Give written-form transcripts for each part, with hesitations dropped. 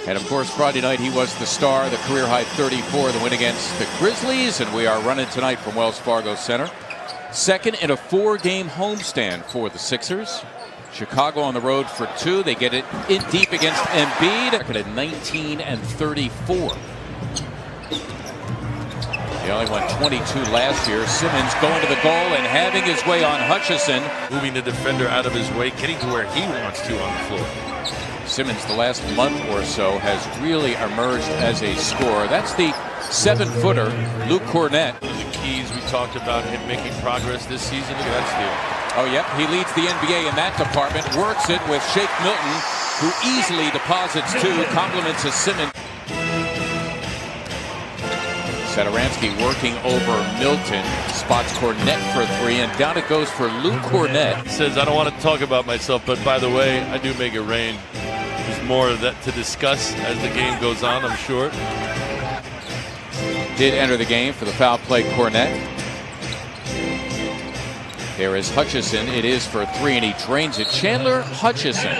And of course, Friday night he was the star, the career high 34, the win against the Grizzlies. And we are running tonight from Wells Fargo Center. Second in a 4-game homestand for the Sixers. Chicago on the road for 2. They get it in deep against Embiid. Record at 19 and 34. They only won 22 last year. Simmons going to the goal and having his way on Hutchison. Moving the defender out of his way, getting to where he wants to on the floor. Simmons, the last month or so, has really emerged as a scorer. That's the 7-footer, Luke Kornet. One of the keys we talked about him making progress this season. Look at that steal. Oh, yep. He leads the NBA in that department. Works it with Shake Milton, who easily deposits 2. Compliments his Simmons. Satoransky working over Milton. Spots Kornet for 3, and down it goes for Luke Kornet. He says, I don't want to talk about myself, but by the way, I do make it rain. There's more of that to discuss as the game goes on, I'm sure. Did enter the game for the foul play, Kornet. There is Hutchison. It is for 3, and he drains it. Chandler Hutchison.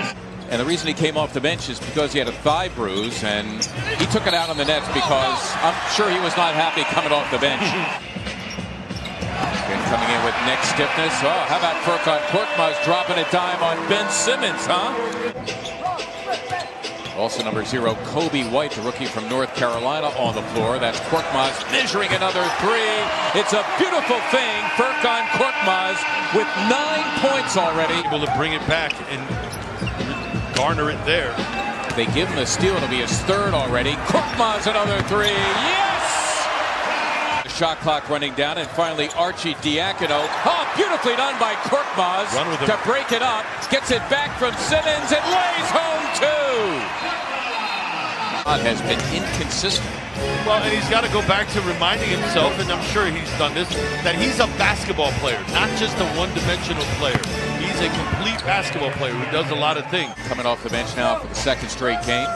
And the reason he came off the bench is because he had a thigh bruise, and he took it out on the Nets because I'm sure he was not happy coming off the bench. And coming in with neck stiffness. Oh, how about Furkan Korkmaz dropping a dime on Ben Simmons, huh? Also number 0, Kobe White, the rookie from North Carolina, on the floor. That's Korkmaz measuring another 3. It's a beautiful thing. Furkan Korkmaz with 9 points already. Able to bring it back and garner it there. They give him a steal. It'll be his 3rd already. Korkmaz another 3. Yes! The shot clock running down, and finally Archie Diacono. Oh, beautifully done by Korkmaz to break it up. Gets it back from Simmons and lays home 2. Has been inconsistent. Well, and he's got to go back to reminding himself, and I'm sure he's done this, that he's a basketball player, not just a one-dimensional player. He's a complete basketball player who does a lot of things. Coming off the bench now for the 2nd straight game.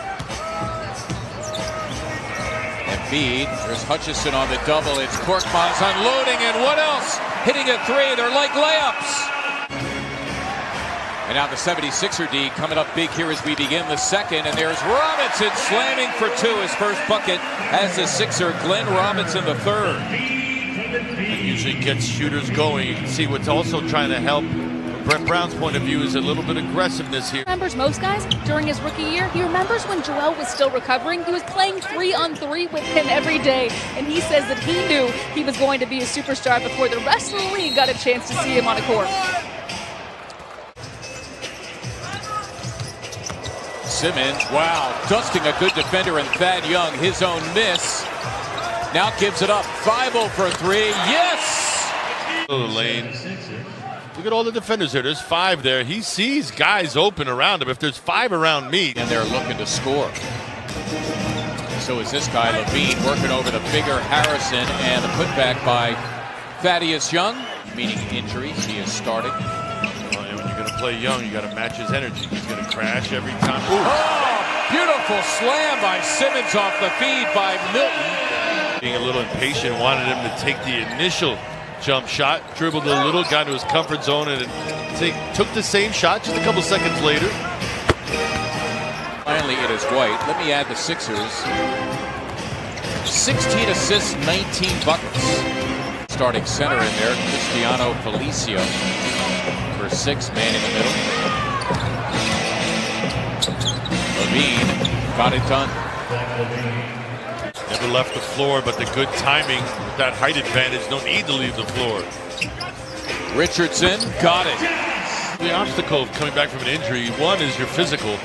Embiid, there's Hutchison on the double. It's Korkmaz unloading, and what else? Hitting a 3. They're like layups. And now the 76er D coming up big here as we begin the 2nd. And there's Robinson slamming for 2. His first bucket as the Sixer, Glenn Robinson the 3rd. It usually gets shooters going. You can see what's also trying to help from Brett Brown's point of view is a little bit of aggressiveness here. Remembers most guys during his rookie year. He remembers when Joel was still recovering. He was playing 3-on-3 with him every day. And he says that he knew he was going to be a superstar before the rest of the league got a chance to see him on a court. Simmons, wow, dusting a good defender, and Thad Young, his own miss. Now gives it up. 5-0 for 3. Yes! The lane. Look at all the defenders there. There's 5 there. He sees guys open around him. If there's 5 around me. And they're looking to score. So is this guy, Levine, working over the bigger Harrison, and the putback by Thaddeus Young. Meaning injuries, he is starting. Play Young, you got to match his energy. He's going to crash every time. Ooh. Oh, beautiful slam by Simmons off the feed by Milton. Being a little impatient, wanted him to take the initial jump shot, dribbled a little, got into his comfort zone, and took the same shot just a couple seconds later. Finally, it is White. Let me add the Sixers. 16 assists, 19 buckets. Starting center in there, Cristiano Felicio. For 6, man in the middle. Levine got it done. Never left the floor, but the good timing with that height advantage. No need to leave the floor. Richardson got it. The obstacle of coming back from an injury, one is your physical,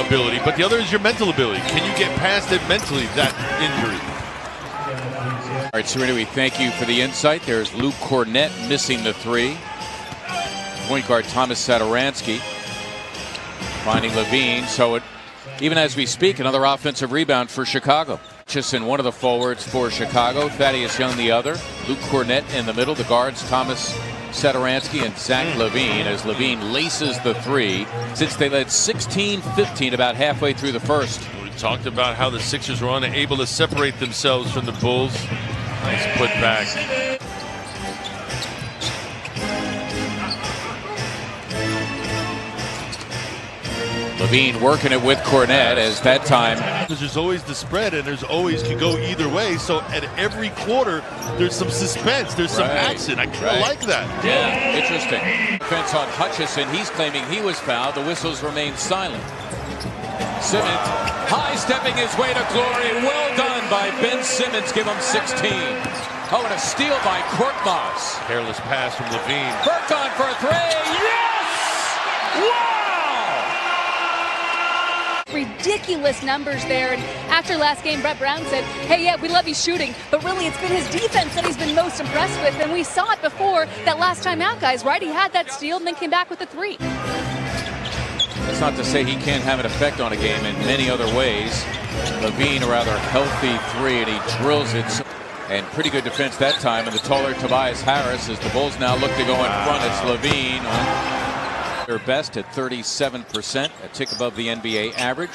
ability, but the other is your mental ability. Can you get past it mentally, that injury? All right, Serena, we thank you for the insight. There's Luke Kornet missing the 3. Point guard Thomas Satoransky finding Levine. So even as we speak, another offensive rebound for Chicago. Hutchison, one of the forwards for Chicago. Thaddeus Young, the other. Luke Kornet in the middle. The guards, Thomas Satoransky and Zach Levine, as Levine laces the 3. Since they led 16-15 about halfway through the first. We talked about how the Sixers were unable to separate themselves from the Bulls. Nice put back. Levine working it with Kornet as that time. Because there's always the spread, and there's always can go either way. So at every quarter, there's some suspense, there's some action. I kind of like that. Yeah, interesting. Defense on Hutchison. He's claiming he was fouled. The whistles remain silent. Simmons high stepping his way to glory. Well done by Ben Simmons. Give him 16. Oh, and a steal by Korkmaz. Careless pass from Levine. Furkan for a three. Yes! Wow! Ridiculous numbers there. And after last game, Brett Brown said, hey, yeah, we love you shooting, but really it's been his defense that he's been most impressed with. And we saw it before that last time out, guys, right? He had that steal and then came back with a three. That's not to say he can't have an effect on a game in many other ways. Levine, a rather healthy three, and he drills it. And pretty good defense that time. And the taller Tobias Harris as the Bulls now look to go in front. It's Levine on their best at 37%, a tick above the NBA average.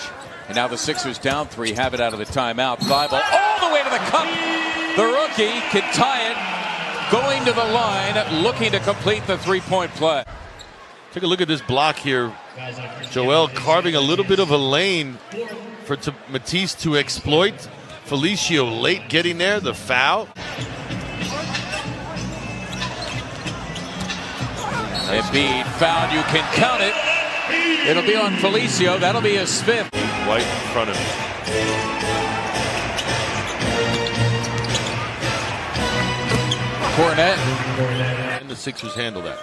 And now the Sixers down three, have it out of the timeout. Fly ball all the way to the cup. The rookie can tie it, going to the line, looking to complete the three-point play. Take a look at this block here. Joel carving a little bit of a lane for Matisse to exploit. Felicio late getting there, the foul. Embiid fouled, you can count it. It'll be on Felicio, that'll be his fifth. White in front of him. Kornet. And the Sixers handle that.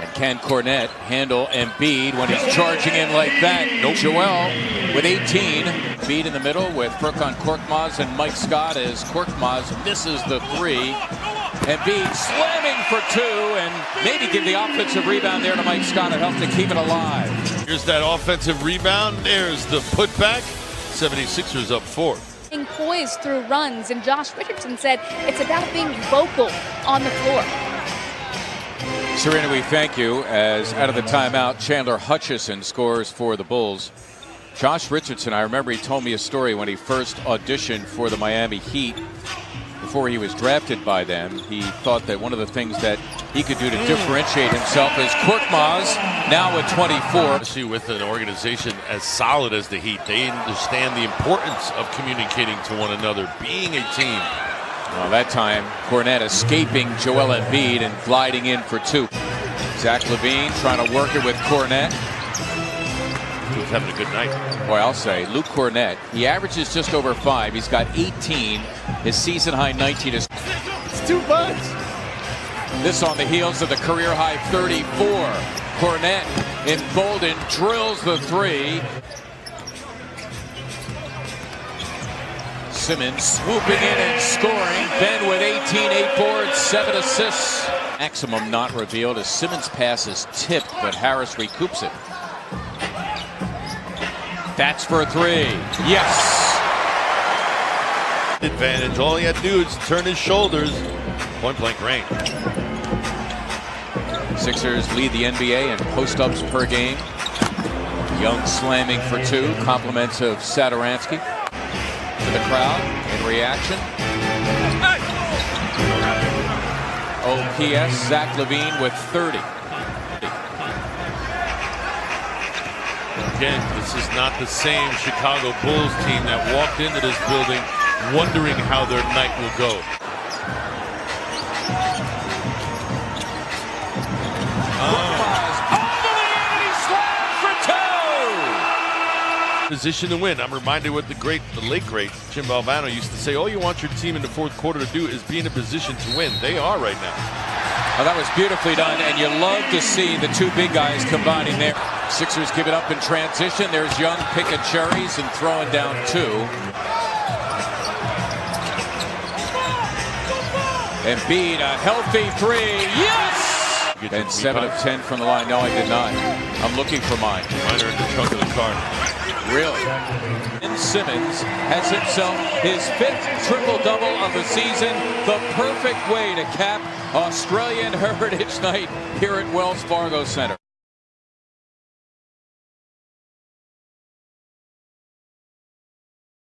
And can Kornet handle Embiid when he's charging in like that? Nope. Joel with 18. Embiid in the middle with Furkan Korkmaz and Mike Scott as Korkmaz misses the three. Embiid slamming for two and maybe give the offensive rebound there to Mike Scott and help to keep it alive. Here's that offensive rebound. There's the putback. 76ers up 4. Poised through runs, and Josh Richardson said it's about being vocal on the floor. Serena, we thank you as out of the timeout, Chandler Hutchison scores for the Bulls. Josh Richardson, I remember he told me a story when he first auditioned for the Miami Heat. Before he was drafted by them, he thought that one of the things that he could do to differentiate himself is Korkmaz, now at 24. Especially with an organization as solid as the Heat, they understand the importance of communicating to one another, being a team. Well, that time, Kornet escaping Joel Embiid and gliding in for two. Zach LaVine trying to work it with Kornet. He's having a good night. Boy, I'll say, Luke Kornet, he averages just over 5. He's got 18. His season-high 19 is... It's 2 bucks. This on the heels of the career-high 34. Kornet, emboldened, drills the three. Simmons swooping in and scoring. Ben with 18, 8 boards, 7 assists. Maximum not revealed as Simmons' pass is tipped, but Harris recoups it. That's for a three. Yes! Advantage. All he had to do is turn his shoulders. Point blank range. Sixers lead the NBA in post-ups per game. Young slamming for two. Compliments of Satoransky. To the crowd in reaction. OPS, Zach LaVine with 30. Again, this is not the same Chicago Bulls team that walked into this building wondering how their night will go. Position to win. I'm reminded what the late great Jim Valvano used to say, all you want your team in the fourth quarter to do is be in a position to win. They are right now. Oh, that was beautifully done, and you love to see the two big guys combining there. Sixers give it up in transition. There's Young picking cherries and throwing down two. Embiid, a healthy three. Yes! And 7 of 10 from the line. No, I did not. I'm looking for mine. Mine are in the trunk of the car. Really? And Simmons has himself his 5th triple-double of the season. The perfect way to cap Australian Heritage Night here at Wells Fargo Center.